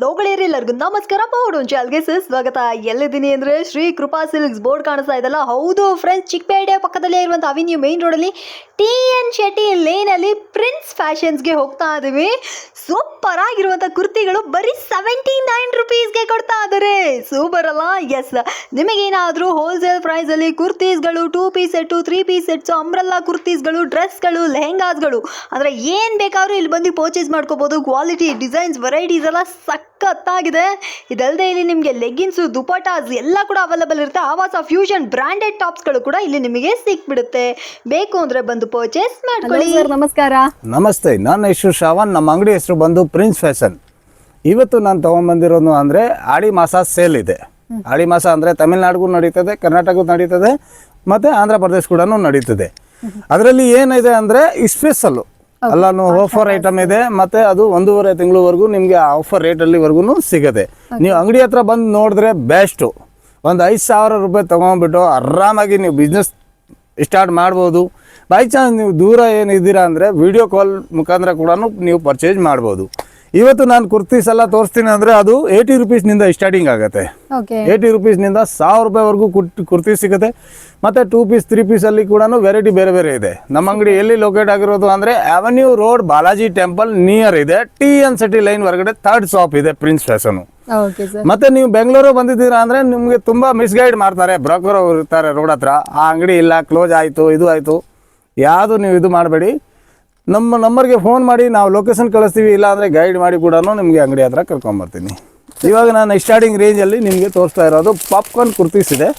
ಲೋಗಳಿರೆಲ್ಲರಿಗೂ ನಮಸ್ಕಾರ ಬೋರ್ಡ್ ಚಾಲ್ಗೆ ಸ್ವಾಗತ. ಎಲ್ಲಿದ್ದೀನಿ ಅಂದರೆ ಶ್ರೀ ಕೃಪಾ ಸಿಲ್ಕ್ಸ್ ಬೋರ್ಡ್ ಕಾಣಿಸ್ತಾ ಇದಲ್ಲ, ಹೌದು ಫ್ರೆಂಡ್ಸ್, ಚಿಕ್ಕಪೇಟೆ ಪಕ್ಕದಲ್ಲೇ ಇರುವಂಥ ಅವೆನ್ಯೂ ಮೇನ್ ರೋಡಲ್ಲಿ TN ಶೆಟ್ಟಿ ಲೇನಲ್ಲಿ ಪ್ರಿನ್ಸ್ ಫ್ಯಾಷನ್ಸ್ಗೆ ಹೋಗ್ತಾ ಇದ್ದೀವಿ. ಸೂಪರ್ ಆಗಿರುವಂಥ ಕುರ್ತಿಗಳು ಬರೀ 79 ರುಪೀಸ್ಗೆ ಕೊಡ್ತಾ ಇದ್ದಾರೆ. ಸೂಪರ್ ಅಲ್ಲ? ಎಸ್, ನಿಮಗೇನಾದರೂ ಹೋಲ್ಸೇಲ್ ಪ್ರೈಸಲ್ಲಿ ಕುರ್ತೀಸ್ಗಳು, 2 piece set, 3 piece sets, umbrella ಕುರ್ತೀಸ್ಗಳು, ಡ್ರೆಸ್ಗಳು, ಲೆಹೆಂಗಾಸ್ಗಳು, ಅಂದರೆ ಏನು ಬೇಕಾದ್ರೂ ಇಲ್ಲಿ ಬಂದು ಪರ್ಚೇಸ್ ಮಾಡ್ಕೋಬೋದು. ಕ್ವಾಲಿಟಿ, ಡಿಸೈನ್ಸ್, ವೆರೈಟೀಸ್ ಎಲ್ಲ ಸಖತ್ತಾಗಿದೆ. ಇದಲ್ಲದೆ ಇಲ್ಲಿ ನಿಮಗೆ ಲೆಗ್ಗಿನ್ಸು, ದುಪಟಾಸ್ ಎಲ್ಲ ಕೂಡ ಅವೈಲೇಬಲ್ ಇರುತ್ತೆ. ಆವಾಸ ಫ್ಯೂಷನ್ ಬ್ರಾಂಡೆಡ್ ಟಾಪ್ಸ್ಗಳು ಕೂಡ ಇಲ್ಲಿ ನಿಮಗೆ ಸಿಕ್ಬಿಡುತ್ತೆ. ಬೇಕು ಅಂದರೆ ಬಂದು ಪರ್ಚೇಸ್ ಮಾಡ್ಕೊಳ್ಳಿ. ಸರ್ ನಮಸ್ಕಾರ. ನಮಸ್ತೆ, ನನ್ನ ಹೆಸರು ಶ್ರಾವಣ್. ನಮ್ಮ ಅಂಗಡಿ ಹೆಸರು ಬಂದು ಪ್ರಿನ್ಸ್ ಫ್ಯಾಷನ್. ಇವತ್ತು ನಾನು ತೊಗೊಂಬಂದಿರೋದು ಅಂದರೆ ಆಡಿ ಮಾಸ ಸೇಲ್ ಇದೆ. ಆಡಿ ಮಾಸ ಅಂದರೆ ತಮಿಳ್ನಾಡಿಗೂ ನಡೀತದೆ, ಕರ್ನಾಟಕಕ್ಕೂ ನಡೀತದೆ, ಮತ್ತು ಆಂಧ್ರ ಪ್ರದೇಶ ಕೂಡ ನಡೀತದೆ. ಅದರಲ್ಲಿ ಏನಿದೆ ಅಂದರೆ ಸ್ಪೆಷಲ್ಲು ಎಲ್ಲಾನು ಆಫರ್ ಐಟಮ್ ಇದೆ, ಮತ್ತು ಅದು 1.5 ತಿಂಗಳವರೆಗೂ ನಿಮಗೆ ಆಫರ್ ರೇಟಲ್ಲಿವರೆಗೂ ಸಿಗುತ್ತೆ. ನೀವು ಅಂಗಡಿ ಹತ್ರ ಬಂದು ನೋಡಿದ್ರೆ ಬೆಸ್ಟು. ಒಂದು 5,000 ರೂಪಾಯಿ ತೊಗೊಂಡ್ಬಿಟ್ಟು ಆರಾಮಾಗಿ ನೀವು ಬಿಸ್ನೆಸ್ ಸ್ಟಾರ್ಟ್ ಮಾಡ್ಬೋದು. ಬೈ ಚಾನ್ಸ್ ನೀವು ದೂರ ಏನಿದ್ದೀರಾ ಅಂದರೆ ವಿಡಿಯೋ ಕಾಲ್ ಮುಖಾಂತರ ಕೂಡ ನೀವು ಪರ್ಚೇಸ್ ಮಾಡ್ಬೋದು. ಇವತ್ತು ನಾನು ಕುರ್ತೀಸ್ ಎಲ್ಲ ತೋರಿಸ್ತೀನಿ ಅಂದರೆ ಅದು 80 ರುಪೀಸ್ನಿಂದ ಸ್ಟಾರ್ಟಿಂಗ್ ಆಗುತ್ತೆ. 80 ರುಪೀಸ್ನಿಂದ 1000 ರೂಪಾಯಿವರೆಗೂ ಕುರ್ತಿ ಸಿಗುತ್ತೆ. ಮತ್ತು 2 ಪೀಸ್ 3 ಪೀಸಲ್ಲಿ ಕೂಡ ವೆರೈಟಿ ಬೇರೆ ಬೇರೆ ಇದೆ. ನಮ್ಮ ಅಂಗಡಿ ಎಲ್ಲಿ ಲೊಕೇಟ್ ಆಗಿರೋದು ಅಂದರೆ avenue road, Balaji temple near ಇದೆ. TN ಸಿಟಿ ಲೈನ್ ಹೊರಗಡೆ 3rd ಶಾಪ್ ಇದೆ ಪ್ರಿನ್ಸ್ ಫ್ಯಾಷನು. ಮತ್ತೆ ನೀವು ಬೆಂಗಳೂರು ಬಂದಿದ್ದೀರಾ ಅಂದರೆ ನಿಮಗೆ ತುಂಬ ಮಿಸ್ಗೈಡ್ ಮಾಡ್ತಾರೆ. ಬ್ರೋಕರ್ ಇರ್ತಾರೆ ರೋಡ್ ಹತ್ರ, ಆ ಅಂಗಡಿ ಇಲ್ಲ, ಕ್ಲೋಸ್ ಆಯಿತು, ಇದು ಆಯಿತು. ಯಾವುದು ನೀವು ಇದು ಮಾಡಬೇಡಿ. ನಮ್ಮ ನಂಬರ್ಗೆ ಫೋನ್ ಮಾಡಿ, ನಾವು ಲೊಕೇಶನ್ ಕಳಿಸ್ತೀವಿ. ಇಲ್ಲ ಅಂದರೆ ಗೈಡ್ ಮಾಡಿ ಕೂಡ ನಿಮಗೆ ಅಂಗಡಿ ಹತ್ರ ಕರ್ಕೊಂಬರ್ತೀನಿ. ಇವಾಗ ನಾನು ಸ್ಟಾರ್ಟಿಂಗ್ ರೇಂಜಲ್ಲಿ ನಿಮಗೆ ತೋರಿಸ್ತಾ ಇರೋದು ಪಾಪ್ಕಾರ್ನ್ ಕುರ್ತೀಸ್ ಇದೆ.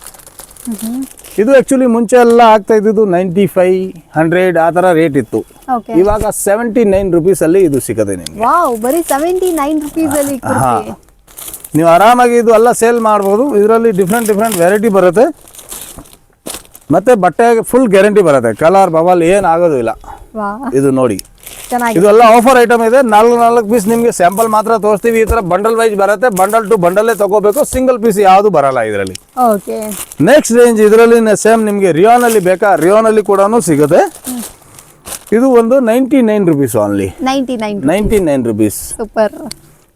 ಇದು ಆ್ಯಕ್ಚುಲಿ ಮುಂಚೆ ಎಲ್ಲ ಆಗ್ತಾ ಇದ್ದಿದ್ದು 95, 100 ಆ ಥರ ರೇಟ್ ಇತ್ತು. ಇವಾಗ 79 ರುಪೀಸಲ್ಲಿ ಇದು ಸಿಗುತ್ತೆ ನಿಮಗೆ. ಬರೀ 79 ರುಪೀಸಲ್ಲಿ. ಹಾಂ, ನೀವು ಆರಾಮಾಗಿ ಇದು ಎಲ್ಲ ಸೇಲ್ ಮಾಡ್ಬೋದು. ಇದರಲ್ಲಿ ಡಿಫ್ರೆಂಟ್ ವೆರೈಟಿ ಬರುತ್ತೆ, ಮತ್ತು ಬಟ್ಟೆಗೆ ಫುಲ್ ಗ್ಯಾರಂಟಿ ಬರುತ್ತೆ. ಕಲರ್ ಬಬಲ್ ಏನು ಆಗೋದಿಲ್ಲ. ಇದು ನೋಡಿ, ಇದೆಲ್ಲ ಆಫರ್ ಐಟಮ್ ಇದೆ. 4 ಪೀಸ್ ನಿಮಗೆ ಸ್ಯಾಂಪಲ್ ಮಾತ್ರ ತೋರಿಸ್ತೀವಿ. ಈ ಥರ ಬಂಡಲ್ ವೈಸ್ ಬರುತ್ತೆ. ಬಂಡಲ್ ಟು ಬಂಡಲ್ಲೇ ತಗೋಬೇಕು. ಸಿಂಗಲ್ ಪೀಸ್ ಯಾವುದು ಬರಲ್ಲ ಇದರಲ್ಲಿ. ನೆಕ್ಸ್ಟ್ ರೇಂಜ್ ಇದರಲ್ಲಿ ಸೇಮ್ ನಿಮಗೆ ರಿಯೋನಲ್ಲಿ ಬೇಕಾ, ರಿಯೋನಲ್ಲಿ ಕೂಡ ಸಿಗುತ್ತೆ. ಇದು ಒಂದು 99 ರುಪೀಸ್ ಓನ್ಲಿ. 99 ರುಪೀಸ್.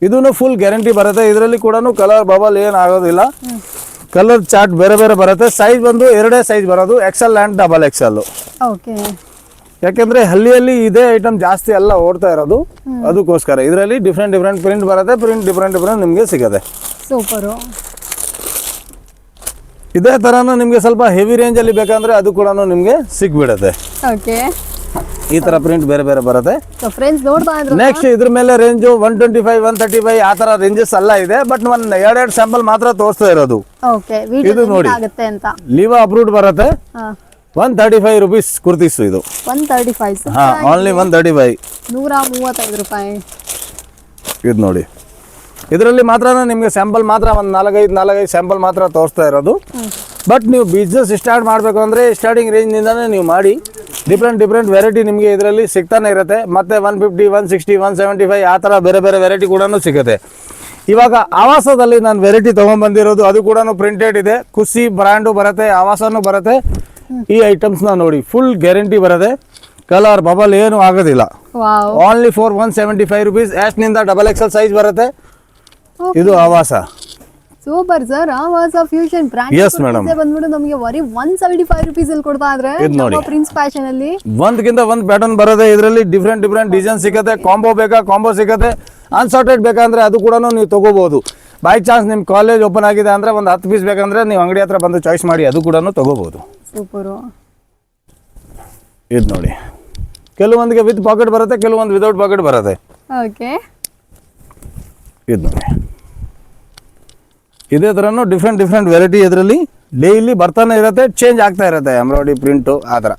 ಇದೂ ಫುಲ್ ಗ್ಯಾರಂಟಿ ಬರುತ್ತೆ. ಇದರಲ್ಲಿ ಕೂಡ ಕಲರ್ ಬಬಲ್ ಏನು ಆಗೋದಿಲ್ಲ. ಕಲರ್ ಚಾರ್ಟ್ ಬೇರೆ ಬೇರೆ ಬರುತ್ತೆ. ಸೈಜ್ ಬಂದು 2 ಸೈಜ್ ಬರೋದು, XL ಆ್ಯಂಡ್ XXL. ಯಾಕೆಂದರೆ ಹಳ್ಳಿಯಲ್ಲಿ ಇದೇ ಐಟಮ್ ಜಾಸ್ತಿ ಎಲ್ಲ ಓಡ್ತಾ ಇರೋದು, ಅದಕ್ಕೋಸ್ಕರ. ಇದರಲ್ಲಿ ಡಿಫ್ರೆಂಟ್ ಪ್ರಿಂಟ್ ಬರುತ್ತೆ. ಪ್ರಿಂಟ್ ಡಿಫ್ರೆಂಟ್ ನಿಮಗೆ ಸಿಗುತ್ತೆ. ಸೂಪರು. ಇದೇ ಥರನೂ ನಿಮಗೆ ಸ್ವಲ್ಪ ಹೆವಿ ರೇಂಜಲ್ಲಿ ಬೇಕಂದರೆ ಅದು ಕೂಡ ನಿಮಗೆ ಸಿಕ್ಬಿಡುತ್ತೆ. ಈ ಥರ ಪ್ರಿಂಟ್ ಬೇರೆ ಬೇರೆ ಬರುತ್ತೆ. ನೆಕ್ಸ್ಟ್ ಇದ್ರ ಮೇಲೆ ರೇಂಜು 125, 135 ಆ ಥರ ರೇಂಜಸ್ ಎಲ್ಲ ಇದೆ. ಬಟ್ ಒಂದು 2 ಸ್ಯಾಂಪಲ್ ಮಾತ್ರ ತೋರಿಸ್ತಾ ಇರೋದು. ಇದು ನೋಡಿ, ಲಿವಾ ಅಪ್ರೂವ್ಡ್ ಬರುತ್ತೆ. 135 ರುಪೀಸ್ ಕುರ್ತೀಸ್ ಇದು. 135. ಹಾಂ, ಓನ್ಲಿ 135. 135 ರೂಪಾಯಿ. ಇದು ನೋಡಿ, ಇದರಲ್ಲಿ ಮಾತ್ರ ನಿಮಗೆ ಸ್ಯಾಂಪಲ್ ಮಾತ್ರ ಒಂದು 4-5 ಸ್ಯಾಂಪಲ್ ಮಾತ್ರ ತೋರಿಸ್ತಾ ಇರೋದು. ಬಟ್ ನೀವು ಬಿಸ್ನೆಸ್ ಸ್ಟಾರ್ಟ್ ಮಾಡಬೇಕು ಅಂದರೆ ಸ್ಟಾರ್ಟಿಂಗ್ ರೇಂಜ್ನಿಂದನೇ ನೀವು ಮಾಡಿ. ಡಿಫ್ರೆಂಟ್ ವೆರೈಟಿ ನಿಮಗೆ ಇದರಲ್ಲಿ ಸಿಗ್ತಾನೆ ಇರುತ್ತೆ. ಮತ್ತು 150, 160, 175 ಆ ಥರ ಬೇರೆ ಬೇರೆ ವೆರೈಟಿ ಕೂಡ ಸಿಗುತ್ತೆ. ಇವಾಗ ಆವಾಸದಲ್ಲಿ ನಾನು ವೆರೈಟಿ ತೊಗೊಂಡ್ಬಂದಿರೋದು, ಅದು ಕೂಡ ಪ್ರಿಂಟೆಡ್ ಇದೆ. ಖುಷಿ ಬ್ರ್ಯಾಂಡು ಬರುತ್ತೆ, ಆವಾಸನೂ ಬರುತ್ತೆ. ಈ ಐಟಮ್ಸ್ನ ನೋಡಿ, ಫುಲ್ ಗ್ಯಾರಂಟಿ ಬರುತ್ತೆ. ಕಲರ್ ಬಬಲ್ ಏನು ಆಗೋದಿಲ್ಲ. Only for 175 rupees. ಎಷ್ಟ್ನಿಂದ XXL ಸೈಜ್ ಬರುತ್ತೆ. ಇದು Avaasa. Super sir. Avaasa fusion brand. Yes madam, ಬಂದ್ಬಿಟ್ಟು ನಮಗೆ ಬರೀ 175 ರುಪೀಸ್ ಅಲ್ಲಿ ಕೊಡ್ತಾ ಇದ್ರೆ ಪ್ರಿನ್ಸ್ ಫ್ಯಾಷನ್ ಅಲ್ಲಿ ಒಂದಕ್ಕಿಂತ ಒಂದು ಪ್ಯಾಟರ್ನ್ ಬರುತ್ತೆ. ಇದರಲ್ಲಿ ಡಿಫ್ರೆಂಟ್ ಡಿಸೈನ್ ಸಿಗುತ್ತೆ. ಕಾಂಬೋ ಬೇಕಾ ಕಾಂಬೋ ಸಿಗುತ್ತೆ. ಅನ್ಸಾರ್ಟೆಡ್ ಬೇಕಂದ್ರೆ ಅದು ಕೂಡ ನೀವು ತಗೋಬಹುದು. ಬೈ ಚಾನ್ಸ್ ನಿಮ್ಮ ಕಾಲೇಜ್ ಓಪನ್ ಆಗಿದೆ ಅಂದರೆ ಒಂದು 10 ಪೀಸ್ ಬೇಕಂದ್ರೆ ನೀವು ಅಂಗಡಿ ಹತ್ರ ಬಂದು ಚಾಯ್ಸ್ ಮಾಡಿ ಅದು ಕೂಡ ತಗೋಬಹುದು. ಸೂಪರು. ಇದು ನೋಡಿ, ಕೆಲವೊಂದಿಗೆ ವಿತ್ ಪಾಕೆಟ್ ಬರುತ್ತೆ, ಕೆಲವೊಂದು ವಿದೌಟ್ ಪಾಕೆಟ್ ಬರುತ್ತೆ. ಇದು ನೋಡಿ, ಇದೇ ಥರನೂ ಡಿಫ್ರೆಂಟ್ ವೆರೈಟಿ ಇದರಲ್ಲಿ ಡೈಲಿ ಬರ್ತಾನೆ ಇರುತ್ತೆ, ಚೇಂಜ್ ಆಗ್ತಾ ಇರುತ್ತೆ. ಎಂಬ್ರಾಯ್ಡ್ರಿ ಪ್ರಿಂಟು ಆ ಥರ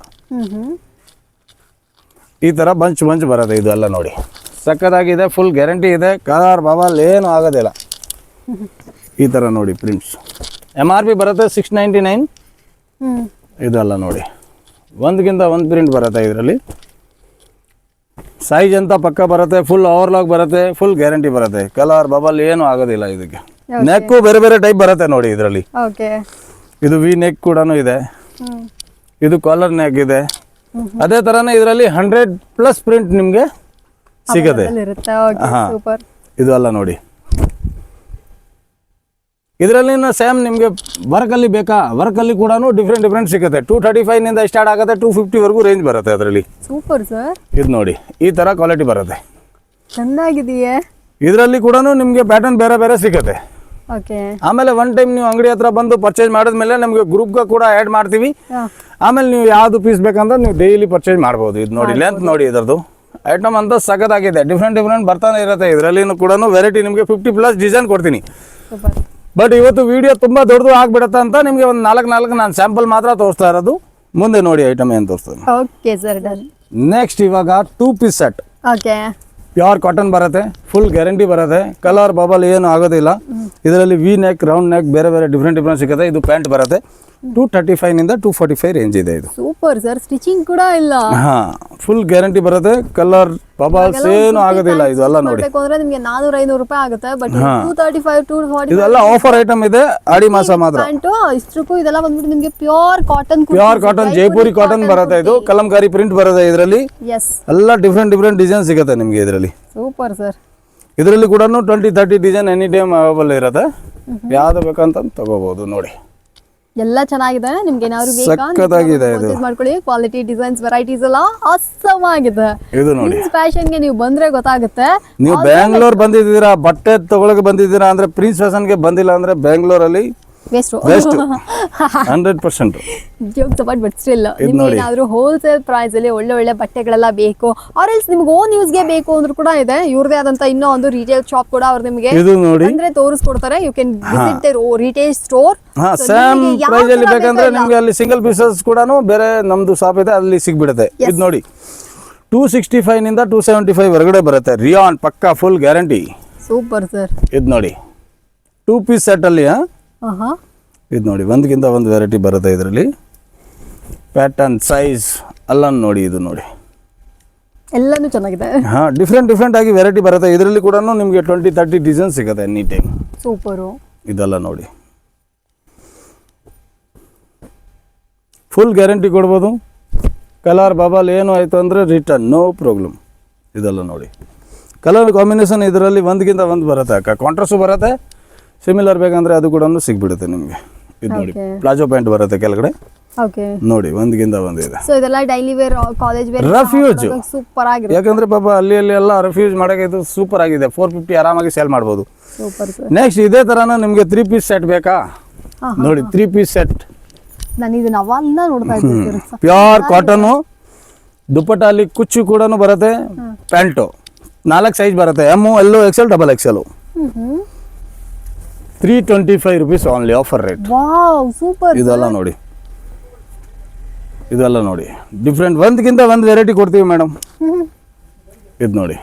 ಈ ಥರ ಬಂಚ್ ಬರುತ್ತೆ. ಇದು ಎಲ್ಲ ನೋಡಿ, ಸಕ್ಕತ್ತಾಗಿದೆ. ಫುಲ್ ಗ್ಯಾರಂಟಿ ಇದೆ. ಕಲರ್ ಬಬಲ್ ಏನು ಆಗೋದಿಲ್ಲ. ಈ ಥರ ನೋಡಿ ಪ್ರಿಂಟ್ಸ್. MRP ಬರುತ್ತೆ 699. ಇದೆಲ್ಲ ನೋಡಿ, ಒಂದಕ್ಕಿಂತ ಒಂದು ಪ್ರಿಂಟ್ ಬರುತ್ತೆ ಇದರಲ್ಲಿ. ಸೈಜ್ ಅಂತ ಪಕ್ಕ ಬರುತ್ತೆ. ಫುಲ್ ಓವರ್ಲಾಕ್ ಬರುತ್ತೆ. ಫುಲ್ ಗ್ಯಾರಂಟಿ ಬರುತ್ತೆ. ಕಲರ್ ಬಬಲ್ ಏನು ಆಗೋದಿಲ್ಲ. ಇದಕ್ಕೆ ನೆಕ್ಕು ಬೇರೆ ಬೇರೆ ಟೈಪ್ ಬರುತ್ತೆ ನೋಡಿ ಇದರಲ್ಲಿ. ಇದು ವಿ ನೆಕ್ ಕೂಡ ಇದೆ. ಇದು ಕಾಲರ್ ನೆಕ್ ಇದೆ. ಅದೇ ಥರನೇ ಇದರಲ್ಲಿ 100+ ಪ್ರಿಂಟ್ ನಿಮಗೆ ಸಿಗುತ್ತೆ. ಹಾಂ, ಇದು ಎಲ್ಲ ನೋಡಿ, ಇದರಲ್ಲಿ ಸೇಮ್ ನಿಮಗೆ ವರ್ಕಲ್ಲಿ ಬೇಕಾ, ವರ್ಕಲ್ಲಿ ಕೂಡ ಡಿಫ್ರೆಂಟ್ ಸಿಗುತ್ತೆ. 235 ಸ್ಟಾರ್ಟ್ ಆಗುತ್ತೆ, 250 ರೇಂಜ್ ಬರುತ್ತೆ ಅದರಲ್ಲಿ. Super sir. ಇದು ನೋಡಿ ಈ ಥರ ಕ್ವಾಲಿಟಿ ಬರುತ್ತೆ. ಚೆನ್ನಾಗಿದೆಯೇ. ಇದರಲ್ಲಿ ಕೂಡ ನಿಮಗೆ ಪ್ಯಾಟರ್ನ್ ಬೇರೆ ಸಿಗುತ್ತೆ. ಓಕೆ. ಆಮೇಲೆ ಒನ್ ಟೈಮ್ ನೀವು ಅಂಗಡಿ ಹತ್ರ ಬಂದು ಪರ್ಚೇಸ್ ಮಾಡಿದ್ಮೇಲೆ ನಮಗೆ ಗ್ರೂಪ್ಗೆ ಕೂಡ ಆ್ಯಡ್ ಮಾಡ್ತೀವಿ. ಆಮೇಲೆ ನೀವು ಯಾವುದು ಪೀಸ್ ಬೇಕಂದ್ರೆ ನೀವು ಡೈಲಿ ಪರ್ಚೇಸ್ ಮಾಡ್ಬೋದು. ಇದು ನೋಡಿ ಲೆಂತ್ ನೋಡಿ ಇದರದ್ದು ಐಟಮ್ ಅಂತ ಸಖತ್ತಾಗಿದೆ. ಡಿಫ್ರೆಂಟ್ ಬರ್ತಾನೆ ಇರುತ್ತೆ. ಇದರಲ್ಲಿ ಕೂಡ ವೆರೈಟಿ ನಿಮಗೆ 50+ ಡಿಸೈನ್ ಕೊಡ್ತೀನಿ. ಬಟ್ ಇವತ್ತು ವಿಡಿಯೋ ತುಂಬ ದೊಡ್ಡದು ಆಗಿಬಿಡುತ್ತೆ ಅಂತ ನಿಮಗೆ ಒಂದು 4 ನಾನು ಸ್ಯಾಂಪಲ್ ಮಾತ್ರ ತೋರಿಸ್ತಾ ಇರೋದು. ಮುಂದೆ ನೋಡಿ ಐಟಮ್ ಏನು ತೋರಿಸ್ತೀನಿ. Okay sir done. ನೆಕ್ಸ್ಟ್ ಇವಾಗ 2 piece set. Okay. Pure cotton ಬರುತ್ತೆ, ಫುಲ್ ಗ್ಯಾರಂಟಿ ಬರುತ್ತೆ, ಕಲರ್ ಬಬಲ್ ಏನು ಆಗೋದಿಲ್ಲ. ಇದರಲ್ಲಿ ವಿ ನೆಕ್, ರೌಂಡ್ ನೆಕ್ ಬೇರೆ ಡಿಫ್ರೆಂಟ್ ಸಿಗುತ್ತೆ. ಇದು ಪ್ಯಾಂಟ್ ಬರುತ್ತೆ. 235 245 ರೇಂಜ್ ಇದೆ ಇದು. Super sir. ಸ್ಟಿಚಿಂಗ್ ಕೂಡ ಇಲ್ಲ. ಹಾ, ಫುಲ್ ಗ್ಯಾರಂಟಿ ಬರುತ್ತೆ. ಕಲರ್ ಬಬಲ್ಸ್ ಏನು ಆಗೋದಿಲ್ಲ. ಇದೆಲ್ಲ ನೋಡಿ ಅಂದ್ರೆ ನಿಮಗೆ 400-500 ರೂಪಾಯಿ ಆಗುತ್ತೆ. ಬಟ್ 235 240 ಇದೆಲ್ಲ ಆಫರ್ ಐಟಮ್ ಇದೆ. ಆಡಿ ಮಾಸ ಮಾತ್ರ. ಪ್ಯಾಂಟ್ ಇಷ್ಟಕ್ಕೂ ಇದೆಲ್ಲ ಬಂದ್ಬಿಟ್ಟು ನಿಮಗೆ ಪ್ಯೂರ್ ಕಾಟನ್ ಜೈಪುರಿ ಕಾಟನ್ ಬರುತ್ತೆ. ಇದು ಕಲಂಕಾರಿ ಪ್ರಿಂಟ್ ಬರುತ್ತೆ ಇದರಲ್ಲಿ. ಎಸ್. ಎಲ್ಲ ಡಿಫ್ರೆಂಟ್ ಡಿಸೈನ್ ಸಿಗುತ್ತೆ ನಿಮಗೆ ಇದರಲ್ಲಿ. Super sir. ಇದರಲ್ಲಿ ಕೂಡ 20-30 ಡಿಸೈನ್ ಎನಿ ಟೈಮ್ ಅವೈಲೇಬಲ್ ಇರುತ್ತೆ. ಯಾವ್ದು ಬೇಕಂತ ತಗೋಬಹುದು ನೋಡಿ. ಎಲ್ಲ ಚೆನ್ನಾಗಿದೆ. ನಿಮ್ಗೆ ಏನಾದ್ರು ಬೇಕಾ ಪರ್ಚೇಸ್ ಮಾಡ್ಕೊಳ್ಳಿ. ಕ್ವಾಲಿಟಿ ಡಿಸೈನ್ಸ್ ವೆರೈಟೀಸ್ ಎಲ್ಲ ಆಸಮ್ ಆಗಿದೆ. ಇದು ನೋಡಿ ಫ್ಯಾಷನ್ ಗೆ ನೀವು ಬಂದ್ರೆ ಗೊತ್ತಾಗುತ್ತೆ. ನೀವು ಬ್ಯಾಂಗ್ಳೂರ್ ಬಂದಿದ್ದೀರಾ, ಬಟ್ಟೆ ತಗೊಳಕ್ಕೆ ಬಂದಿದ್ದೀರಾ ಅಂದ್ರೆ ಪ್ರಿನ್ಸ್ ಫ್ಯಾಷನ್ ಗೆ ಬಂದಿಲ್ಲ ಅಂದ್ರೆ ಬ್ಯಾಂಗ್ಳೂರಲ್ಲಿ waste 100%. Joke support but still ನಿಮ್ಗೆ ಏನಾದ್ರು ಹೋಲ್ಸೇಲ್ ಪ್ರೈಸ್ ಅಲ್ಲಿ ಒಳ್ಳೆ ಬಟ್ಟೆಗಳೆಲ್ಲ ಬೇಕು ಆರ್ ಎಲ್ಸ್ ನಿಮ್ಗೆ ಓನ್ ಯೂಸ್ ಗೆ ಬೇಕು ಅಂದ್ರೂ ಕೂಡ ಇದೆ. ಇವ್ರದೇ ಆದಂತ ಇನ್ನೂ ಒಂದು ರಿಟೇಲ್ ಶಾಪ್ ಕೂಡ ಅವ್ರು ನಿಮಗೆ ಅಂದ್ರೆ ತೋರಿಸ್ಕೊಡ್ತಾರೆ. You can visit their retail store. Same price ಅಲ್ಲಿ ಬೇಕಂದ್ರೆ ನಿಮ್ಗೆ ಅಲ್ಲಿ ಸಿಂಗಲ್ ಪೀಸಸ್ ಕೂಡ ಬೇರೆ ನಮ್ದು ಶಾಪ್ ಇದೆ, ಅಲ್ಲಿ ಸಿಗ್ಬಿಡುತ್ತೆ. ಇದು ನೋಡಿ 265 275 ಹೊರಗಡೆ ಬರುತ್ತೆ. ರಿಯಾನ್ ಪಕ್ಕಾ ಫುಲ್ ಗ್ಯಾರಂಟಿ. Super sir. ಇದು ನೋಡಿ 2 ಪೀಸ್ ಸೆಟ್ ಅಲ್ಲಿ. ಇದು ನೋಡಿ ಒಂದಕ್ಕಿಂತ ಒಂದು ವೆರೈಟಿ ಬರುತ್ತೆ ಇದರಲ್ಲಿ. ಪ್ಯಾಟರ್ನ್ ಸೈಜ್ ಎಲ್ಲ ನೋಡಿ. ಇದು ನೋಡಿ ಎಲ್ಲಾನು ಚೆನ್ನಾಗಿದೆ. ಡಿಫ್ರೆಂಟ್ ಆಗಿ ವೆರೈಟಿ ಬರುತ್ತೆ. ಇದರಲ್ಲಿ ಕೂಡ ನಿಮಗೆ 20-30 ಡಿಸೈನ್ ಸಿಗುತ್ತೆ ಎನಿ ಟೈಮ್. ಸೂಪರು. ಇದೆಲ್ಲ ನೋಡಿ ಫುಲ್ ಗ್ಯಾರಂಟಿ ಕೊಡ್ಬೋದು. ಕಲರ್ ಬಬಲ್ ಏನು ಆಯಿತು ಅಂದರೆ ರಿಟರ್ನ್ ನೋ ಪ್ರಾಬ್ಲಮ್. ಇದೆಲ್ಲ ನೋಡಿ ಕಲರ್ ಕಾಂಬಿನೇಷನ್ ಇದರಲ್ಲಿ ಒಂದಕ್ಕಿಂತ ಒಂದು ಬರುತ್ತೆ. ಕಾಂಟ್ರಾಸ್ಟು ಬರುತ್ತೆ. ಸಿಮಿಲರ್ ಬೇಕಂದ್ರೆ ಅದು ಕೂಡ ಸಿಗ್ಬಿಡುತ್ತೆ ನಿಮಗೆ. ಇದು ನೋಡಿ ಪ್ಲಾಜೋ ಪ್ಯಾಂಟ್ ಬರುತ್ತೆ ಕೆಳಗಡೆ. ಓಕೆ. ನೋಡಿ ಒಂದಕ್ಕಿಂತ ಒಂದು ಇದೆ. ಸೊ ಇದೆಲ್ಲ daily wear, college wear, rough use super ಆಗಿದೆ. ಯಾಕಂದ್ರೆ ಪಾಪ ಅಲ್ಲಿ ಎಲ್ಲ ರಫ್ಯೂಜ್ ಮಾಡೋಕೆ ಇದು ಸೂಪರ್ ಆಗಿದೆ. 450 ಆರಾಮಾಗಿ ಸೇಲ್ ಮಾಡ್ಬೋದು. Super sir. ನೆಕ್ಸ್ಟ್ ಇದೇ ಥರನ ನಿಮಗೆ 3 ಪೀಸ್ ಸೆಟ್ ಬೇಕಾ? ನೋಡಿ 3 ಪೀಸ್ ಸೆಟ್. ನಾನು ಇದನ್ನ ಅವಾಗ್ಲಿಂದ ನೋಡ್ತಾ ಇದ್ದೀನಿ ಸರ್. ಪ್ಯೂರ್ ಕಾಟನ್ ದುಪ್ಪಟ್ಟ ಅಲ್ಲಿ ಕುಚ್ಚು ಕೂಡ ಬರುತ್ತೆ. ಪ್ಯಾಂಟು 4 ಸೈಜ್ ಬರುತ್ತೆ. M, L, XL, XXL. 325 rupees only offer rate. Wow super. ಇದೆಲ್ಲ ನೋಡಿ ಡಿಫ್ರೆಂಟ್ ಒಂದಕ್ಕಿಂತ ಒಂದು ವೆರೈಟಿ ಕೊಡ್ತೀವಿ ಮೇಡಮ್. ಇದು ನೋಡಿ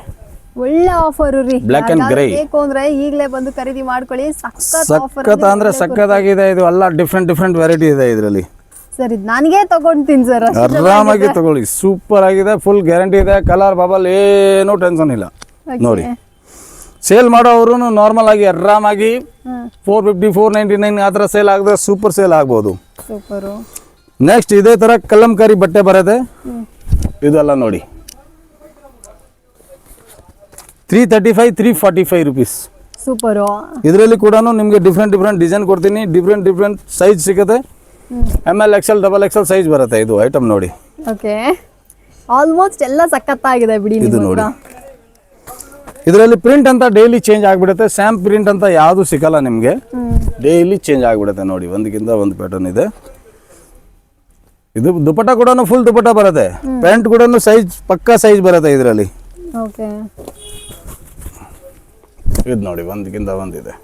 ಒಳ್ಳೆ ಆಫರ್ ರೀ. ಬ್ಲ್ಯಾಕ್ ಅಂಡ್ ಗ್ರೇ ಬೇಕು ಅಂದ್ರೆ ಈಗಲೇ ಬಂದು ಖರೀದಿ ಮಾಡ್ಕೊಳ್ಳಿ. ಸಖತ್ ಅಂದ್ರೆ ಸಖತ್ತಾಗಿದೆ. ಇದು ಎಲ್ಲ ಡಿಫ್ರೆಂಟ್ ವೆರೈಟಿ ಇದೆ ಇದರಲ್ಲಿ. ಸರ್ ಇದು ನನಗೆ ತಗೊಂಡ್ತೀನಿ ಸರ್. ಆರಾಮಾಗಿ ತಗೊಳ್ಳಿ. ಸೂಪರ್ ಆಗಿದೆ. ಫುಲ್ ಗ್ಯಾರಂಟಿ ಇದೆ. ಕಲರ್ ಬಬಲ್ ಏನು ಟೆನ್ಷನ್ ಇಲ್ಲ. ನೋಡಿ ಸೇಲ್ ಮಾಡೋರು ನಾರ್ಮಲ್ ಆಗಿ ಆರಾಮಾಗಿ 450 499 ಆ ಥರ ಸೇಲ್ ಆಗಿದ್ರೆ ಸೂಪರ್ ಸೇಲ್ ಆಗ್ಬೋದು. ಸೂಪರು. ನೆಕ್ಸ್ಟ್ ಇದೇ ಥರ ಕಲಂಕಾರಿ ಬಟ್ಟೆ ಬರುತ್ತೆ. ಇದೆಲ್ಲ ನೋಡಿ 335 345 rupees. ಸೂಪರು. ಇದರಲ್ಲಿ ಕೂಡ ನಿಮಗೆ ಡಿಫ್ರೆಂಟ್ ಡಿಸೈನ್ ಕೊಡ್ತೀನಿ. ಡಿಫ್ರೆಂಟ್ ಸೈಜ್ ಸಿಗುತ್ತೆ. ML, XL, XXL ಸೈಜ್ ಬರುತ್ತೆ. ಇದು ಐಟಮ್ ನೋಡಿ. ಓಕೆ. ಆಲ್ಮೋಸ್ಟ್ ಎಲ್ಲ ಸಖತ್ತಾಗಿದೆ ಬಿಡಿ. ಇದು ನೋಡಿ ಇದರಲ್ಲಿ ಪ್ರಿಂಟ್ ಅಂತ ಡೈಲಿ ಚೇಂಜ್ ಆಗಿಬಿಡುತ್ತೆ. ಸ್ಯಾಮ್ ಪ್ರಿಂಟ್ ಅಂತ ಯಾವುದು ಸಿಗಲ್ಲ ನಿಮಗೆ. ಡೈಲಿ ಚೇಂಜ್ ಆಗಿಬಿಡುತ್ತೆ. ನೋಡಿ ಒಂದಕ್ಕಿಂತ ಒಂದು ಪ್ಯಾಟರ್ನ್ ಇದೆ. ಇದು ದುಪಟ್ಟ ಕೂಡ ಫುಲ್ ದುಪಟ್ಟ ಬರುತ್ತೆ. ಪ್ಯಾಂಟ್ ಕೂಡ ಸೈಜ್ ಪಕ್ಕಾ ಸೈಜ್ ಬರುತ್ತೆ ಇದರಲ್ಲಿ. ಓಕೆ. ಇದು ನೋಡಿ ಒಂದಕ್ಕಿಂತ ಒಂದಿದೆ.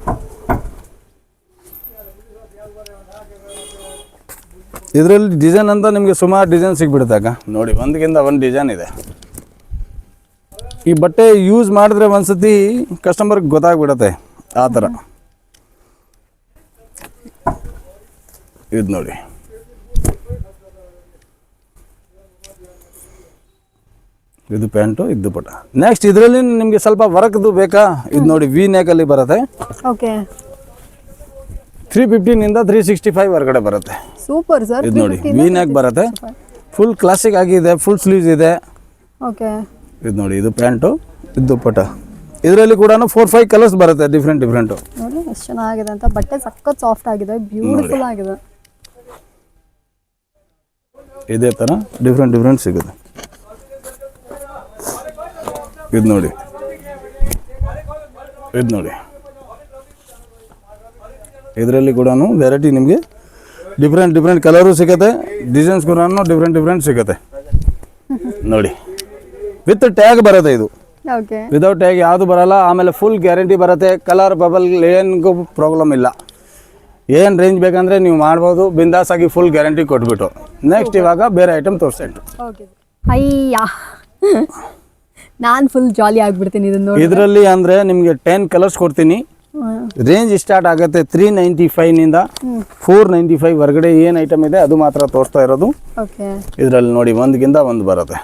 ಇದರಲ್ಲಿ ಡಿಸೈನ್ ಅಂತ ನಿಮಗೆ ಸುಮಾರು ಡಿಸೈನ್ ಸಿಗ್ಬಿಡುತ್ತೆ ಅಕ್ಕ. ನೋಡಿ ಒಂದಕ್ಕಿಂತ ಒಂದು ಡಿಸೈನ್ ಇದೆ. ಈ ಬಟ್ಟೆ ಯೂಸ್ ಮಾಡಿದ್ರೆ ಒಂದ್ಸತಿ ಕಸ್ಟಮರ್ಗೆ ಗೊತ್ತಾಗ್ಬಿಡತ್ತೆ ಆ ಥರ. ಇದು ನೋಡಿ ಇದು ಪ್ಯಾಂಟು, ಇದು ದುಪಟ್ಟ. ನೆಕ್ಸ್ಟ್ ಇದರಲ್ಲಿ ನಿಮಗೆ ಸ್ವಲ್ಪ ವರ್ಕ್ದು ಬೇಕಾ? ಇದು ನೋಡಿ ವಿ ನೆಕಲ್ಲಿ ಬರುತ್ತೆ. ಓಕೆ. 315 365 ಹೊರಗಡೆ ಬರುತ್ತೆ. Super sir. ಇದು ನೋಡಿ ವಿ ನೆಕ್ ಬರುತ್ತೆ. ಫುಲ್ ಕ್ಲಾಸಿಕ್ ಆಗಿದೆ. ಫುಲ್ ಸ್ಲೀವ್ಸ್ ಇದೆ. ಓಕೆ. ಇದು ನೋಡಿ ಇದು ಪ್ಯಾಂಟು, ಇದು ದುಪ್ಪಟ್ಟ. ಇದರಲ್ಲಿ ಕೂಡ 4-5 ಕಲರ್ಸ್ ಬರುತ್ತೆ ಡಿಫ್ರೆಂಟ್ ಡಿಫ್ರೆಂಟು. ನೋಡಿ ಎಷ್ಟು ಚೆನ್ನಾಗಿದೆ ಅಂತ. ಬಟ್ಟೆ ಸಖತ್ ಸಾಫ್ಟ್ ಆಗಿದೆ, ಬ್ಯೂಟಿಫುಲ್ ಆಗಿದೆ. ಇದೇ ಥರ ಡಿಫ್ರೆಂಟ್ ಡಿಫ್ರೆಂಟ್ ಸಿಗುತ್ತೆ. ಇದು ನೋಡಿ, ಇದು ನೋಡಿ, ಇದರಲ್ಲಿ ಕೂಡ ವೆರೈಟಿ ನಿಮಗೆ ಡಿಫ್ರೆಂಟ್ ಡಿಫ್ರೆಂಟ್ ಕಲರು ಸಿಗುತ್ತೆ, ಡಿಸೈನ್ಸ್ ಕೂಡ ಡಿಫ್ರೆಂಟ್ ಡಿಫ್ರೆಂಟ್ ಸಿಗುತ್ತೆ ನೋಡಿ. ವಿತ್ ಟ್ಯಾಗ್ ಬರುತ್ತೆ ಇದು, ಓಕೆ. ವಿದೌಟ್ ಟ್ಯಾಗ್ ಯಾವುದು ಬರಲ್ಲ. ಆಮೇಲೆ ಫುಲ್ ಗ್ಯಾರಂಟಿ ಬರುತ್ತೆ. ಕಲರ್ ಬಬಲ್ ಏನಿಗೂ ಪ್ರಾಬ್ಲಮ್ ಇಲ್ಲ. ಏನು ರೇಂಜ್ ಬೇಕಂದರೆ ನೀವು ಮಾಡ್ಬೋದು ಬಿಂದಾಸ್ ಆಗಿ, ಫುಲ್ ಗ್ಯಾರಂಟಿ ಕೊಟ್ಬಿಟ್ಟು. ನೆಕ್ಸ್ಟ್ ಇವಾಗ ಬೇರೆ ಐಟಮ್ ತೋರಿಸ್ತೀನಿ. ಅಯ್ಯ, ನಾನು ಫುಲ್ ಜಾಲಿ ಆಗಿಬಿಡ್ತೀನಿ ಇದನ್ನು ನೋಡಿ. ಇದರಲ್ಲಿ ಅಂದರೆ ನಿಮಗೆ 10 ಕಲರ್ಸ್ ಕೊಡ್ತೀನಿ. ರೇಂಜ್ ಸ್ಟಾರ್ಟ್ ಆಗುತ್ತೆ 395 495 ಹೊರಗಡೆ ಏನು ಐಟಮ್ ಇದೆ ಅದು ಮಾತ್ರ ತೋರಿಸ್ತಾ ಇರೋದು. ಓಕೆ. ಇದರಲ್ಲಿ ನೋಡಿ ಒಂದಕ್ಕಿಂತ ಒಂದು ಬರುತ್ತೆ.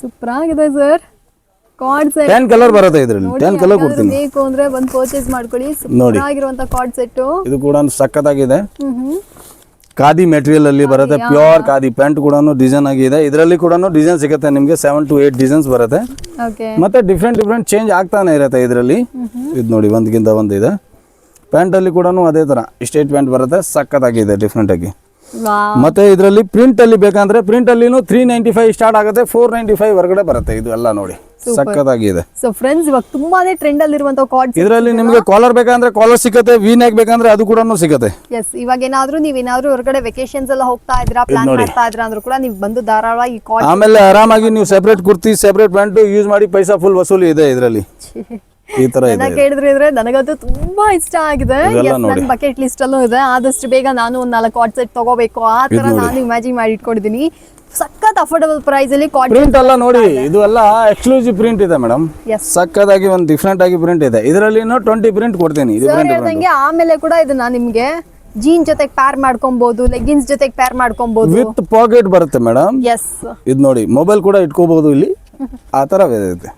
ಸೂಪರ್ ಆಗಿದೆ ಸರ್. ಕಾರ್ಡ್ ಸೆಟ್ 10 ಕಲರ್ ಬರುತ್ತೆ ಇದರಲ್ಲಿ. 10 ಕಲರ್ ಕೊಡ್ತೀನಿ. ಬೇಕು ಅಂದ್ರೆ ಬಂದು ಪರ್ಚೇಸ್ ಮಾಡ್ಕೊಳ್ಳಿ. ನೋಡಿ, ಸೂಪರ್ ಆಗಿರುವಂತ ಕಾರ್ಡ್ ಸೆಟ್. ಇದು ಕೂಡ ಸಖತ್ತಾಗಿದೆ. ಖಾದಿ ಮೆಟೀರಿಯಲ್ ಅಲ್ಲಿ ಬರುತ್ತೆ, ಪ್ಯೂರ್ ಖಾದಿ. ಪ್ಯಾಂಟ್ ಕೂಡ ಡಿಸೈನ್ ಆಗಿದೆ. ಇದರಲ್ಲಿ ಕೂಡ ಡಿಸೈನ್ ಸಿಗುತ್ತೆ ನಿಮಗೆ 7 to 8 ಡಿಸೈನ್ಸ್ ಬರುತ್ತೆ. ಓಕೆ. ಮತ್ತೆ ಡಿಫ್ರೆಂಟ್ ಡಿಫ್ರೆಂಟ್ ಚೇಂಜ್ ಆಗ್ತಾನೆ ಇರುತ್ತೆ ಇದರಲ್ಲಿ. ಇದು ನೋಡಿ ಒಂದಕ್ಕಿಂತ ಒಂದು ಇದೆ. ಪ್ಯಾಂಟ್ ಅಲ್ಲಿ ಕೂಡ ಅದೇ ತರ ಸ್ಟ್ರೇಟ್ ಪ್ಯಾಂಟ್ ಬರುತ್ತೆ, ಸಖತ್ತಾಗಿದೆ ಡಿಫ್ರೆಂಟ್ ಆಗಿ. ಮತ್ತೆ ಇದರಲ್ಲಿ ಪ್ರಿಂಟ್ ಅಲ್ಲಿ ಬೇಕಂದ್ರೆ ಪ್ರಿಂಟ್ ಅಲ್ಲಿನೂ 395 ಸ್ಟಾರ್ಟ್ ಆಗುತ್ತೆ, 495 ಹೊರಗಡೆ ಬರುತ್ತೆ. ಇದು ಎಲ್ಲ ನೋಡಿ ಸಖತ್ತಾಗಿದೆ. ಸೊ ಫ್ರೆಂಡ್ಸ್, ಇವಾಗ ತುಂಬಾನೇ ಟ್ರೆಂಡ್ ಅಲ್ಲಿ ಇರುವಂತ ಕಾರ್ಡ್ಸ್. ಇದರಲ್ಲಿ ನಿಮಗೆ ಕಾಲರ್ ಬೇಕಂದ್ರೆ ಕಾಲರ್ ಸಿಗುತ್ತೆ, ವಿ ನೆಕ್ ಬೇಕಂದ್ರೆ ಅದು ಕೂಡ ಸಿಗುತ್ತೆ. ಎಸ್, ಇವಾಗ ನೀವೇನಾದ್ರೂ ಹೊರಗಡೆ ವೆಕೇಶನ್ಸ್ ಎಲ್ಲ ಹೋಗ್ತಾ ಇದ್ರಾ, ಪ್ಲಾನ್ ಮಾಡ್ತಾ ಇದ್ರಾ ಅಂದ್ರೂ ಕೂಡ ನೀವು ಬಂದು ಧಾರಾಳವಾಗಿ ಕಾರ್ಡ್. ಆಮೇಲೆ ಆರಾಮಾಗಿ ನೀವು separate kurti separate pant use ಮಾಡಿ ಪೈಸಾ ಫುಲ್ ವಸೂಲಿ ಇದೆ ಇದರಲ್ಲಿ. ಈ ತರ ಇದೆ. ಕೇಳಿದ್ರೆ ನನಗಂತೂ ತುಂಬಾ ಇಷ್ಟ ಆಗಿದೆ. ನನ್ನ ಬಕೆಟ್ ಲಿಸ್ಟ್ ಅಲ್ಲೂ ಇದೆ. ಆದಷ್ಟು ಬೇಗ ನಾನು ಒಂದು 4 ಕಾರ್ಡ್ ಸೆಟ್ ತಗೋಬೇಕು ಆ ತರ ನಾನು ಇಮ್ಯಾಜಿನ್ ಮಾಡಿ ಇಟ್ಕೊಂಡಿದ್ದೀನಿ. ಸಖತ್ ಅಫೋರ್ಡಬಲ್ ಪ್ರೈಸ್ ಅಲ್ಲಿ ಕಾರ್ಡ್ ಪ್ರಿಂಟ್ ಎಲ್ಲ ನೋಡಿ. ಇದು ಎಲ್ಲ ಎಕ್ಸ್ಕ್ಲೂಸಿವ್ ಪ್ರಿಂಟ್ ಇದೆ ಮೇಡಮ್. ಸಖತ್ತಾಗಿ ಒಂದು ಡಿಫ್ರೆಂಟ್ ಆಗಿ ಪ್ರಿಂಟ್ ಇದೆ. ಇದರಲ್ಲಿ 20 ಪ್ರಿಂಟ್ ಕೊಡ್ತೀನಿ. ಆಮೇಲೆ ಕೂಡ ಇದನ್ನ ನಿಮ್ಗೆ ಜೀನ್ ಜೊತೆಗೆ ಪ್ಯಾರ್ ಮಾಡ್ಕೊಬಹುದು, ಲೆಗ್ಗಿನ್ಸ್ ಜೊತೆಗೆ ಪ್ಯಾರ್ ಮಾಡ್ಕೊಬಹುದು. ವಿತ್ ಪಾಕೆಟ್ ಬರುತ್ತೆ ಮೇಡಮ್. ಎಸ್, ಇದು ನೋಡಿ ಮೊಬೈಲ್ ಕೂಡ ಇಟ್ಕೋಬಹುದು ಇಲ್ಲಿ, ಆ ತರ ಇದೆ.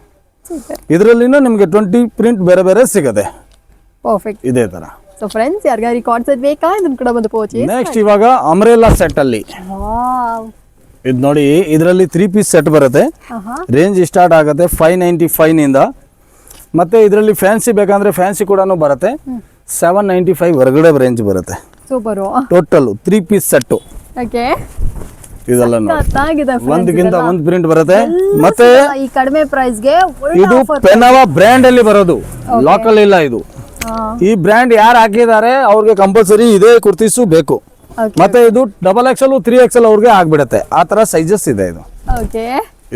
ಇದರಲ್ಲಿ ನಿಮಗೆ 20 ಪ್ರಿಂಟ್ ಬೇರೆ ಬೇರೆ ಸಿಗುತ್ತೆ. ಪರ್ಫೆಕ್ಟ್. ಇದೇ ತರ. ಸೊ ಫ್ರೆಂಡ್ಸ್, ಯಾರಿಗಾರಿ ಕಾರ್ಡ್ ಸೆಟ್ ಬೇಕಾ ಇದನ್ನ ಕೂಡ ಬಂದು ಪರ್ಚೇಸ್. ನೆಕ್ಸ್ಟ್ ಇವಾಗ ಅಂಬ್ರೆಲಾ ಸೆಟ್ ಅಲ್ಲಿ ಇದು ನೋಡಿ. ಇದರಲ್ಲಿ 3 ಪೀಸ್ ಸೆಟ್ ಬರುತ್ತೆ. ರೇಂಜ್ ಸ್ಟಾರ್ಟ್ ಆಗುತ್ತೆ 595 ನಿಂದ. ಮತ್ತೆ ಇದರಲ್ಲಿ ಫ್ಯಾನ್ಸಿ ಬೇಕಂದ್ರೆ ಫ್ಯಾನ್ಸಿ ಕೂಡ ಬರುತ್ತೆ, 795 ಹೊರಗಡೆ ರೇಂಜ್ ಬರುತ್ತೆ. Super. Total 3 piece set. Okay. ಇದೆಲ್ಲ ಒಂದಕ್ಕಿಂತ ಒಂದು ಪ್ರಿಂಟ್ ಬರುತ್ತೆ. ಮತ್ತೆ ಈ ಕಡಿಮೆ ಪ್ರೈಸ್ ಗೆ ಇದು ಪೆನಾವಾ ಬ್ರ್ಯಾಂಡ್ ಅಲ್ಲಿ ಬರೋದು, ಲೋಕಲ್ ಇಲ್ಲ ಇದು. ಈ ಬ್ರ್ಯಾಂಡ್ ಯಾರು ಹಾಕಿದ್ದಾರೆ ಅವ್ರಿಗೆ ಕಂಪಲ್ಸರಿ ಇದೇ ಕುರ್ತೀಸು ಬೇಕು. ಮತ್ತೆ ಇದು XXL 3XL ಅವ್ರಿಗೆ ಆಗ್ಬಿಡುತ್ತೆ, ಆ ತರ ಸೈಜಸ್ ಇದೆ ಇದು.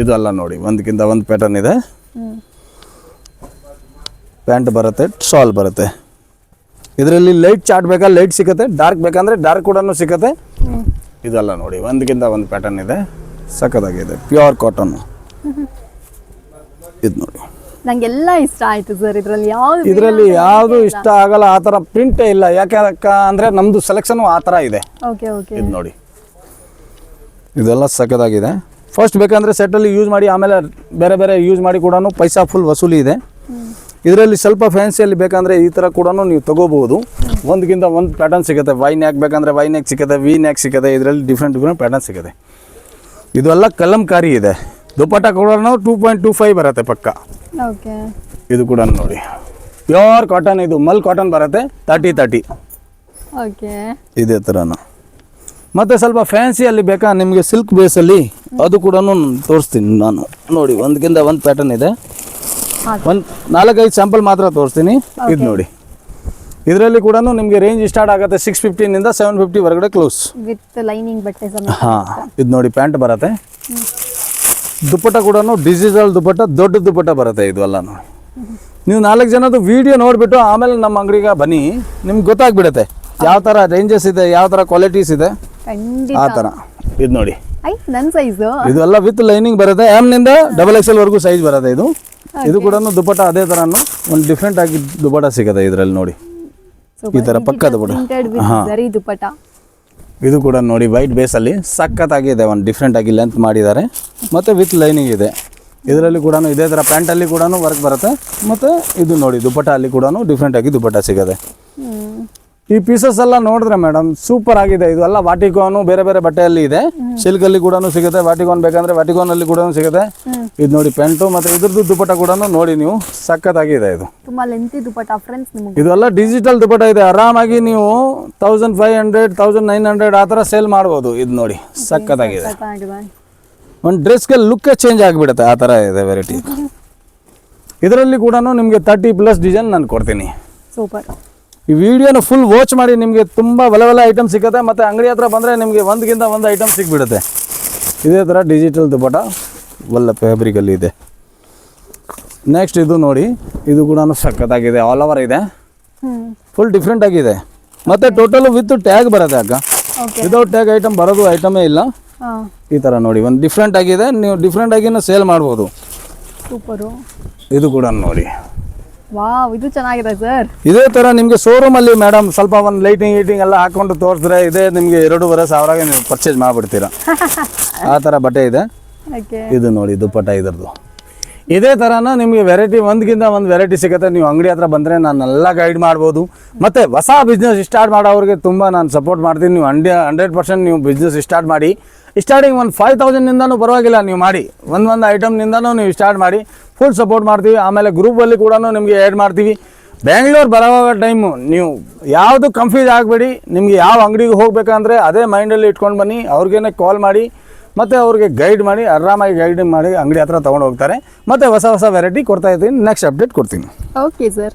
ಇದೆಲ್ಲ ನೋಡಿ ಒಂದಕ್ಕಿಂತ ಒಂದು ಪ್ಯಾಟರ್ನ್ ಇದೆ. ಪ್ಯಾಂಟ್ ಬರುತ್ತೆ, ಶಾಲ್ ಬರುತ್ತೆ. ಇದರಲ್ಲಿ ಲೈಟ್ ಚಾರ್ಟ್ ಬೇಕಾ ಲೈಟ್ ಸಿಗುತ್ತೆ, ಡಾರ್ಕ್ ಬೇಕಂದ್ರೆ ಡಾರ್ಕ್ ಕೂಡ ಸಿಗುತ್ತೆ. ಇದೆಲ್ಲ ನೋಡಿ ಒಂದಕ್ಕಿಂತ ಒಂದು ಪ್ಯಾಟರ್ನ್ ಇದೆ, ಸಖತ್ತಾಗಿದೆ. Pure cotton. ಇದು ನೋಡಿ ನಂಗೆಲ್ಲ ಇಷ್ಟ ಆಯ್ತು ಸರ್. ಇದರಲ್ಲಿ ಯಾವುದು ಇಷ್ಟ ಆಗಲ್ಲ, ಆ ಥರ ಪ್ರಿಂಟೇ ಇಲ್ಲ. ಯಾಕೆ ಅಂದ್ರೆ ನಮ್ದು ಸೆಲೆಕ್ಷನ್ ಆ ಥರ ಇದೆ. ಇದು ನೋಡಿ ಇದೆಲ್ಲ ಸಖತ್ತಾಗಿದೆ. ಫಸ್ಟ್ ಬೇಕಂದ್ರೆ ಸೆಟ್ಟಲ್ಲಿ ಯೂಸ್ ಮಾಡಿ, ಆಮೇಲೆ ಬೇರೆ ಬೇರೆ ಯೂಸ್ ಮಾಡಿ ಕೂಡ ಪೈಸಾ ಫುಲ್ ವಸೂಲಿ ಇದೆ. ಇದರಲ್ಲಿ ಸ್ವಲ್ಪ ಫ್ಯಾನ್ಸಿಯಲ್ಲಿ ಬೇಕಂದ್ರೆ ಈ ಥರ ಕೂಡ ನೀವು ತಗೋಬಹುದು. ಒಂದಕ್ಕಿಂತ ಒಂದು ಪ್ಯಾಟರ್ನ್ ಸಿಗುತ್ತೆ. ವೈ ನ್ಯಾಕ್ ಬೇಕಂದ್ರೆ ವೈ ನ್ಯಾಕ್ ಸಿಗುತ್ತೆ, ವಿ ನ್ಯಾಕ್ ಸಿಗುತ್ತೆ. ಇದರಲ್ಲಿ ಡಿಫ್ರೆಂಟ್ ಡಿಫ್ರೆಂಟ್ ಪ್ಯಾಟರ್ನ್ ಸಿಗುತ್ತೆ. ಇದೆಲ್ಲ ಕಲಂಕಾರಿ ಇದೆ. ದುಪ್ಪಟ್ಟ ಕೂಡ 2.25 ಬರುತ್ತೆ ಪಕ್ಕ. ಇದು ಕೂಡ ನೋಡಿ ಪ್ಯೂರ್ ಕಾಟನ್. ಇದು ಮಲ್ ಕಾಟನ್ ಬರುತ್ತೆ, 30 ಇದೇ ಥರನ. ಮತ್ತೆ ಸ್ವಲ್ಪ ಫ್ಯಾನ್ಸಿಯಲ್ಲಿ ಬೇಕಾ ನಿಮಗೆ ಸಿಲ್ಕ್ ಬೇಸಲ್ಲಿ, ಅದು ಕೂಡ ತೋರಿಸ್ತೀನಿ ನಾನು. ನೋಡಿ ಒಂದಕ್ಕಿಂತ ಒಂದು ಪ್ಯಾಟರ್ನ್ ಇದೆ. ಒಂದು 4-5 ಸ್ಯಾಂಪಲ್ ಮಾತ್ರ ತೋರಿಸ್ತೀನಿ. ಇದು ನೋಡಿ ಇದರಲ್ಲಿ ಕೂಡ ನಿಮಗೆ ರೇಂಜ್ ಸ್ಟಾರ್ಟ್ ಆಗುತ್ತೆ 650 ನಿಂದ 750 ಹೊರಗಡೆ ಕ್ಲೋಸ್ ವಿತ್ ಲೈನಿಂಗ್ ಬಟ್ಟೆ. ಇದು ನೋಡಿ ಪ್ಯಾಂಟ್ ಬರುತ್ತೆ. ದುಪ್ಪಟ್ಟ ಕೂಡ ಡಿಜಿಟಲ್ ದುಪ್ಪಟ್ಟ, ದೊಡ್ಡ ದುಪ್ಪಟ್ಟ ಬರುತ್ತೆ. ಇದು ಎಲ್ಲ ನೋಡಿ ನೀವು 4 ಜನದ್ದು ವಿಡಿಯೋ ನೋಡಿಬಿಟ್ಟು ಆಮೇಲೆ ನಮ್ಮ ಅಂಗಡಿಗೆ ಬನ್ನಿ, ನಿಮ್ಗೆ ಗೊತ್ತಾಗ್ಬಿಡುತ್ತೆ ಯಾವ ಥರ ರೇಂಜಸ್ ಇದೆ, ಯಾವ ಥರ ಕ್ವಾಲಿಟೀಸ್ ಇದೆ, ಆ ಥರ. ಇದು ನೋಡಿ ಇದೆಲ್ಲ ವಿತ್ ಲೈನಿಂಗ್ ಬರುತ್ತೆ. M ನಿಂದ XXL ವರೆಗೂ ಸೈಜ್ ಬರುತ್ತೆ. ಇದು ಕೂಡ ದುಪ್ಪಟ್ಟ ಅದೇ ಥರ ಒಂದು ಡಿಫ್ರೆಂಟ್ ಆಗಿ ದುಪ್ಪಟ್ಟ ಸಿಗುತ್ತೆ ಇದರಲ್ಲಿ ನೋಡಿ. ಈ ಥರ ಪಕ್ಕ ದುಪ್ಪಟ್ಟ. ಇದು ಕೂಡ ನೋಡಿ ವೈಟ್ ಬೇಸಲ್ಲಿ ಸಖತ್ತಾಗಿದೆ. ಒಂದು ಡಿಫ್ರೆಂಟ್ ಆಗಿ ಲೆಂತ್ ಮಾಡಿದ್ದಾರೆ, ಮತ್ತು ವಿತ್ ಲೈನಿಂಗ್ ಇದೆ. ಇದರಲ್ಲಿ ಕೂಡ ಇದೇ ಥರ ಪ್ಯಾಂಟಲ್ಲಿ ಕೂಡ ವರ್ಕ್ ಬರುತ್ತೆ. ಮತ್ತು ಇದು ನೋಡಿ ದುಪ್ಪಟ್ಟ ಅಲ್ಲಿ ಕೂಡ ಡಿಫ್ರೆಂಟ್ ಆಗಿ ದುಪ್ಪಟ್ಟ ಸಿಗುತ್ತೆ. ಈ ಪೀಸಸ್ ಎಲ್ಲ ನೋಡಿದ್ರೆ ಮೇಡಮ್ ಸೂಪರ್ ಆಗಿದೆ. ಇದು ಎಲ್ಲ ವಾಟಿಕಾನು ಬೇರೆ ಬೇರೆ ಬಟ್ಟೆಯಲ್ಲಿ ಇದೆ. ಸಿಲ್ಕಲ್ಲಿ ಕೂಡ ಸಿಗುತ್ತೆ, ವಾಟಿಕಾನ್ ಬೇಕಂದ್ರೆ ವಾಟಿಕಾನಲ್ಲಿ ಕೂಡ ಸಿಗುತ್ತೆ. ಇದು ನೋಡಿ ಪ್ಯಾಂಟು ಮತ್ತು ಇದ್ರದ್ದು ದುಪಟ್ಟ ಕೂಡ ನೋಡಿ ನೀವು, ಸಖತ್ತಾಗಿದೆ. ಇದು ತುಂಬಾ ಲೆಂತಿ ದುಪಟ್ಟ ಫ್ರೆಂಡ್ಸ್ ನಿಮಗೆ. ಇದೆಲ್ಲ ಡಿಜಿಟಲ್ ದುಪಟ್ಟ ಇದೆ. ಆರಾಮಾಗಿ ನೀವು 1500 1900 ಆ ಥರ ಸೇಲ್ ಮಾಡ್ಬೋದು. ಇದು ನೋಡಿ ಸಖತ್ತಾಗಿದೆ. ಒಂದು ಡ್ರೆಸ್ಗೆ ಲುಕ್ಕೇ ಚೇಂಜ್ ಆಗಿಬಿಡುತ್ತೆ, ಆ ಥರ ಇದೆ ವೆರೈಟಿ. ಇದರಲ್ಲಿ ಕೂಡ ನಿಮಗೆ 30+ ಡಿಸೈನ್ ನಾನು ಕೊಡ್ತೀನಿ. ಸೂಪರ್. ಈ ವಿಡಿಯೋನ ಫುಲ್ ವಾಚ್ ಮಾಡಿ, ನಿಮಗೆ ತುಂಬ ಒಳ್ಳೆ ಐಟಮ್ ಸಿಗುತ್ತೆ. ಮತ್ತು ಅಂಗಡಿ ಹತ್ರ ಬಂದರೆ ನಿಮಗೆ ಒಂದಕ್ಕಿಂತ ಒಂದು ಐಟಮ್ ಸಿಕ್ಬಿಡುತ್ತೆ. ಇದೇ ಥರ ಡಿಜಿಟಲ್ ದುಪಟ್ಟ ಒಳ್ಳೆ ಫ್ಯಾಬ್ರಿಕಲ್ಲಿ ಇದೆ. ನೆಕ್ಸ್ಟ್ ಇದು ನೋಡಿ, ಇದು ಕೂಡ ಸಖತ್ತಾಗಿದೆ. ಆಲ್ ಓವರ್ ಇದೆ, ಫುಲ್ ಡಿಫ್ರೆಂಟ್ ಆಗಿದೆ. ಮತ್ತು ಟೋಟಲ್ ವಿತ್ ಟ್ಯಾಗ್ ಬರುತ್ತೆ ಅಕ್ಕ. ವಿದೌಟ್ ಟ್ಯಾಗ್ ಐಟಮ್ ಬರೋದು ಐಟಮೇ ಇಲ್ಲ. ಈ ಥರ ನೋಡಿ, ಒಂದು ಡಿಫ್ರೆಂಟ್ ಆಗಿದೆ. ನೀವು ಡಿಫ್ರೆಂಟ್ ಆಗಿನೂ ಸೇಲ್ ಮಾಡ್ಬೋದು. ಸೂಪರು. ಇದು ಕೂಡ ನೋಡಿ, ವಾವ್, ಇದು ಚೆನ್ನಾಗಿದೆ ಸರ್. ಇದೇ ಥರ ನಿಮಗೆ ಶೋರೂಮಲ್ಲಿ ಮೇಡಮ್ ಸ್ವಲ್ಪ ಒಂದು ಲೈಟಿಂಗ್ ಎಲ್ಲ ಹಾಕೊಂಡು ತೋರಿಸಿದ್ರೆ ಇದೇ ನಿಮಗೆ 2,500 ನೀವು ಪರ್ಚೇಸ್ ಮಾಡಿಬಿಡ್ತೀರಾ. ಆ ಥರ ಬಟ್ಟೆ ಇದೆ. ಇದು ನೋಡಿ ದುಪ್ಪಟ್ಟ ಇದರದ್ದು. ಇದೇ ಥರನ ನಿಮಗೆ ವೆರೈಟಿ ಒಂದಕ್ಕಿಂತ ಒಂದು ವೆರೈಟಿ ಸಿಗುತ್ತೆ. ನೀವು ಅಂಗಡಿ ಹತ್ರ ಬಂದರೆ ನಾನೆಲ್ಲ ಗೈಡ್ ಮಾಡ್ಬೋದು. ಮತ್ತು ಹೊಸ ಬಿಸ್ನೆಸ್ ಸ್ಟಾರ್ಟ್ ಮಾಡೋರಿಗೆ ತುಂಬ ನಾನು ಸಪೋರ್ಟ್ ಮಾಡ್ತೀನಿ. ನೀವು 100% ನೀವು ಬಿಸ್ನೆಸ್ ಸ್ಟಾರ್ಟ್ ಮಾಡಿ. ಸ್ಟಾರ್ಟಿಂಗ್ ಒಂದು 5,000ನಿಂದನೂ ಪರವಾಗಿಲ್ಲ, ನೀವು ಮಾಡಿ. ಒಂದು ಐಟಮ್ನಿಂದನೂ ನೀವು ಸ್ಟಾರ್ಟ್ ಮಾಡಿ, ಫುಲ್ ಸಪೋರ್ಟ್ ಮಾಡ್ತೀವಿ. ಆಮೇಲೆ ಗ್ರೂಪಲ್ಲಿ ಕೂಡ ನಿಮಗೆ ಆ್ಯಡ್ ಮಾಡ್ತೀವಿ. ಬೆಂಗಳೂರು ಬರೋವಾಗ ಟೈಮು ನೀವು ಯಾವುದು ಕನ್ಫ್ಯೂಸ್ ಆಗಬೇಡಿ. ನಿಮಗೆ ಯಾವ ಅಂಗಡಿಗೆ ಹೋಗಬೇಕಂದ್ರೆ ಅದೇ ಮೈಂಡಲ್ಲಿ ಇಟ್ಕೊಂಡು ಬನ್ನಿ. ಅವ್ರಿಗೇನೆ ಕಾಲ್ ಮಾಡಿ ಮತ್ತು ಅವ್ರಿಗೆ ಗೈಡ್ ಮಾಡಿ, ಆರಾಮಾಗಿ ಗೈಡ್ ಮಾಡಿ ಅಂಗಡಿ ಹತ್ರ ತೊಗೊಂಡು ಹೋಗ್ತಾರೆ. ಮತ್ತು ಹೊಸ ವೆರೈಟಿ ಕೊಡ್ತಾ ಇದ್ದೀನಿ. ನೆಕ್ಸ್ಟ್ ಅಪ್ಡೇಟ್ ಕೊಡ್ತೀನಿ. Okay sir.